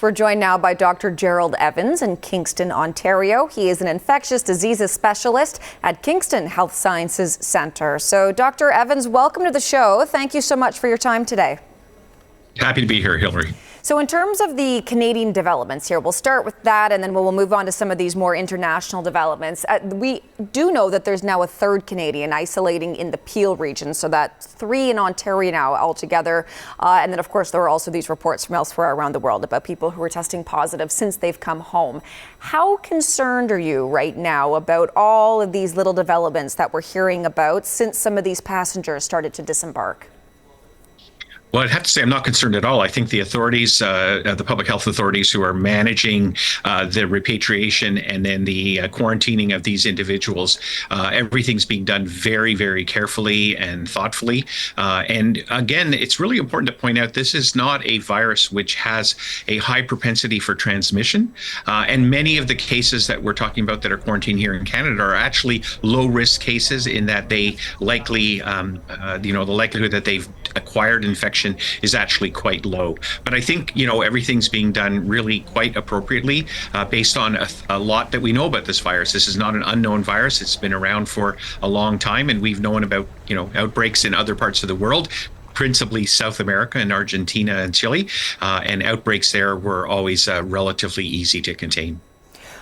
We're joined now by Dr. Gerald Evans in Kingston, Ontario. He is an infectious diseases specialist at Kingston Health Sciences Centre. So, Dr. Evans, welcome to the show. Thank you so much for your time today. Happy to be here, Hillary. So in terms of the Canadian developments here, we'll start with that and then we'll move on to some of these more international developments. We do know that there's now a third Canadian isolating in the Peel region, so that's 3 in Ontario now altogether. And then, of course, there are also these reports from elsewhere around the world about people who are testing positive since they've come home. How concerned are you right now about all of these little developments that we're hearing about since some of these passengers started to disembark? Well, I'd have to say I'm not concerned at all. I think the authorities, the public health authorities who are managing the repatriation and then the quarantining of these individuals, everything's being done very, very carefully and thoughtfully. And again, it's really important to point out this is not a virus which has a high propensity for transmission. And many of the cases that we're talking about that are quarantined here in Canada are actually low risk cases in that they likely, the likelihood that they've acquired infection is actually quite low. But I think, everything's being done really quite appropriately based on a lot that we know about this virus. This is not an unknown virus. It's been around for a long time, and we've known about, outbreaks in other parts of the world, principally South America and Argentina and Chile, and outbreaks there were always relatively easy to contain.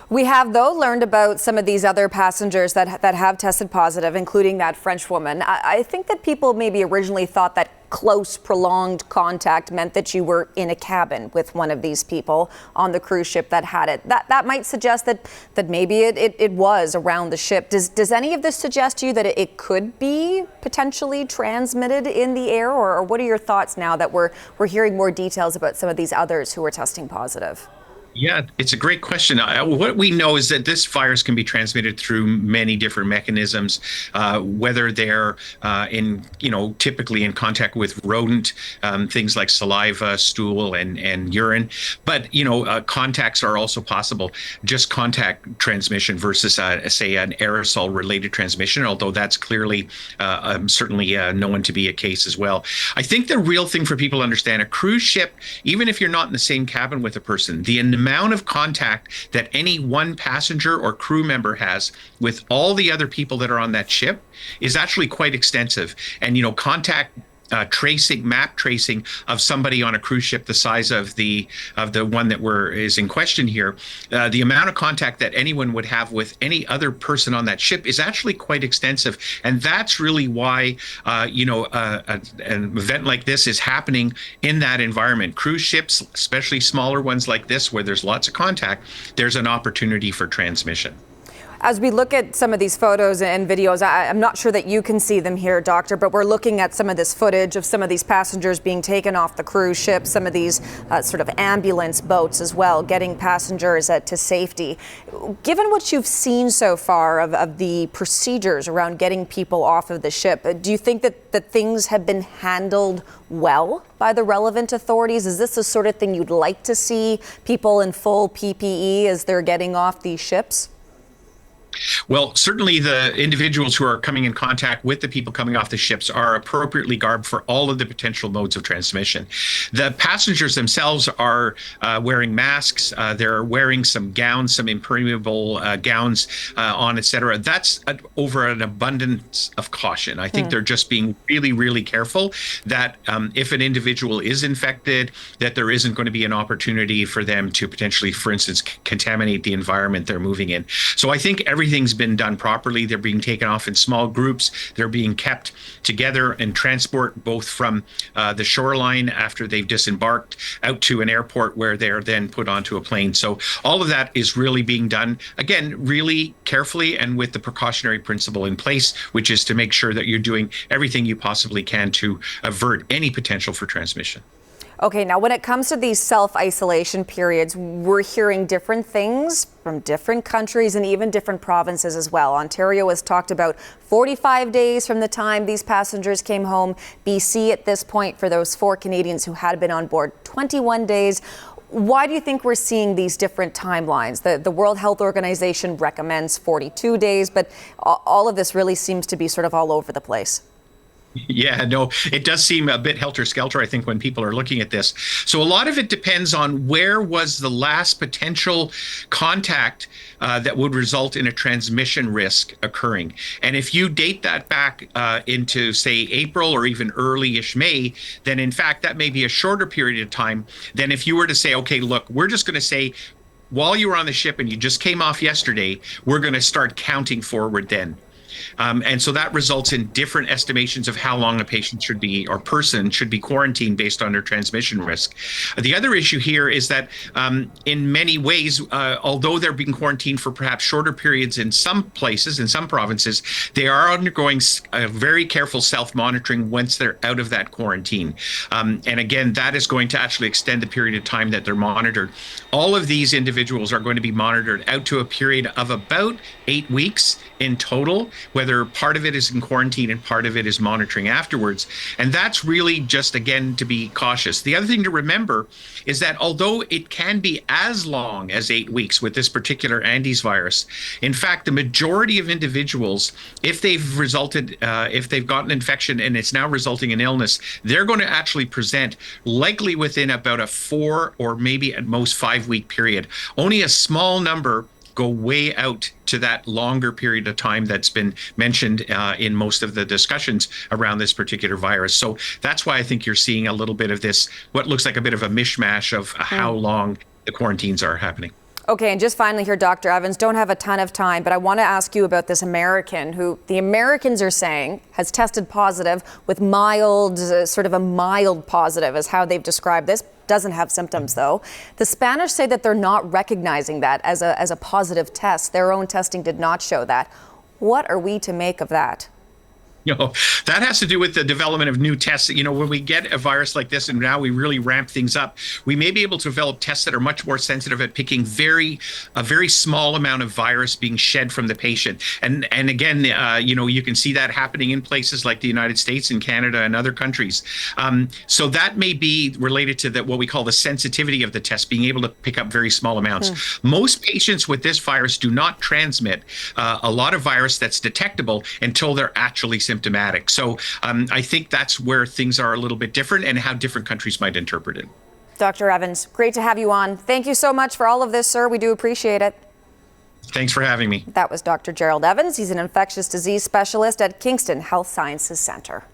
We have, though, learned about some of these other passengers that have tested positive, including that French woman. I think that people maybe originally thought that close, prolonged contact meant that you were in a cabin with one of these people on the cruise ship that had it. That might suggest that maybe it was around the ship. Does any of this suggest to you that it could be potentially transmitted in the air? Or what are your thoughts now that we're hearing more details about some of these others who are testing positive? Yeah, it's a great question. What we know is that this virus can be transmitted through many different mechanisms, whether they're typically in contact with rodent, things like saliva, stool, and urine. But, contacts are also possible, just contact transmission versus, say, an aerosol-related transmission, although that's clearly certainly known to be a case as well. I think the real thing for people to understand, a cruise ship, even if you're not in the same cabin with a person, the amount of contact that any one passenger or crew member has with all the other people that are on that ship is actually quite extensive. And, contact map tracing of somebody on a cruise ship the size of the one that is in question here, the amount of contact that anyone would have with any other person on that ship is actually quite extensive. And that's really why, an event like this is happening in that environment. Cruise ships, especially smaller ones like this, where there's lots of contact, there's an opportunity for transmission. As we look at some of these photos and videos, I'm not sure that you can see them here, Doctor, but we're looking at some of this footage of some of these passengers being taken off the cruise ship, some of these sort of ambulance boats as well, getting passengers to safety. Given what you've seen so far of the procedures around getting people off of the ship, do you think that things have been handled well by the relevant authorities? Is this the sort of thing you'd like to see, people in full PPE as they're getting off these ships? Well, certainly the individuals who are coming in contact with the people coming off the ships are appropriately garbed for all of the potential modes of transmission. The passengers themselves are wearing masks. They're wearing some gowns, some impermeable gowns on, etc. That's over an abundance of caution. I think they're just being really, really careful that if an individual is infected, that there isn't going to be an opportunity for them to potentially, for instance, contaminate the environment they're moving in. So I think everything's been done properly. They're being taken off in small groups. They're being kept together in transport, both from the shoreline after they've disembarked out to an airport where they're then put onto a plane. So all of that is really being done, again, really carefully and with the precautionary principle in place, which is to make sure that you're doing everything you possibly can to avert any potential for transmission. Okay, now when it comes to these self-isolation periods, we're hearing different things from different countries and even different provinces as well. Ontario has talked about 45 days from the time these passengers came home. BC at this point, for those 4 Canadians who had been on board, 21 days. Why do you think we're seeing these different timelines? The World Health Organization recommends 42 days, but all of this really seems to be sort of all over the place. Yeah, no, it does seem a bit helter-skelter, I think, when people are looking at this. So a lot of it depends on where was the last potential contact that would result in a transmission risk occurring. And if you date that back into, say, April or even early-ish May, then in fact, that may be a shorter period of time than if you were to say, okay, look, we're just going to say, while you were on the ship and you just came off yesterday, we're going to start counting forward then. And so that results in different estimations of how long a patient should be or person should be quarantined based on their transmission risk. The other issue here is that in many ways, although they're being quarantined for perhaps shorter periods in some places, in some provinces, they are undergoing a very careful self-monitoring once they're out of that quarantine. And again, that is going to actually extend the period of time that they're monitored. All of these individuals are going to be monitored out to a period of about 8 weeks in total, whether part of it is in quarantine and part of it is monitoring afterwards. And that's really just, again, to be cautious. The other thing to remember is that although it can be as long as 8 weeks with this particular Andes virus, in fact, the majority of individuals, if they've gotten infection and it's now resulting in illness, they're going to actually present likely within about a 4 or maybe at most 5 week period. Only a small number go way out to that longer period of time that's been mentioned in most of the discussions around this particular virus. So that's why I think you're seeing a little bit of this, what looks like a bit of a mishmash of how long the quarantines are happening. Okay, and just finally here, Dr. Evans, don't have a ton of time, but I want to ask you about this American who the Americans are saying has tested positive with mild, sort of a mild positive is how they've described this. Doesn't have symptoms, though. The Spanish say that they're not recognizing that as a positive test. Their own testing did not show that. What are we to make of that? That has to do with the development of new tests. When we get a virus like this and now we really ramp things up, we may be able to develop tests that are much more sensitive at picking a very small amount of virus being shed from the patient. And again, you can see that happening in places like the United States and Canada and other countries. So that may be related to what we call the sensitivity of the test, being able to pick up very small amounts. Most patients with this virus do not transmit a lot of virus that's detectable until they're actually symptomatic. So I think that's where things are a little bit different and how different countries might interpret it. Dr. Evans, great to have you on. Thank you so much for all of this, sir. We do appreciate it. Thanks for having me. That was Dr. Gerald Evans. He's an infectious disease specialist at Kingston Health Sciences Centre.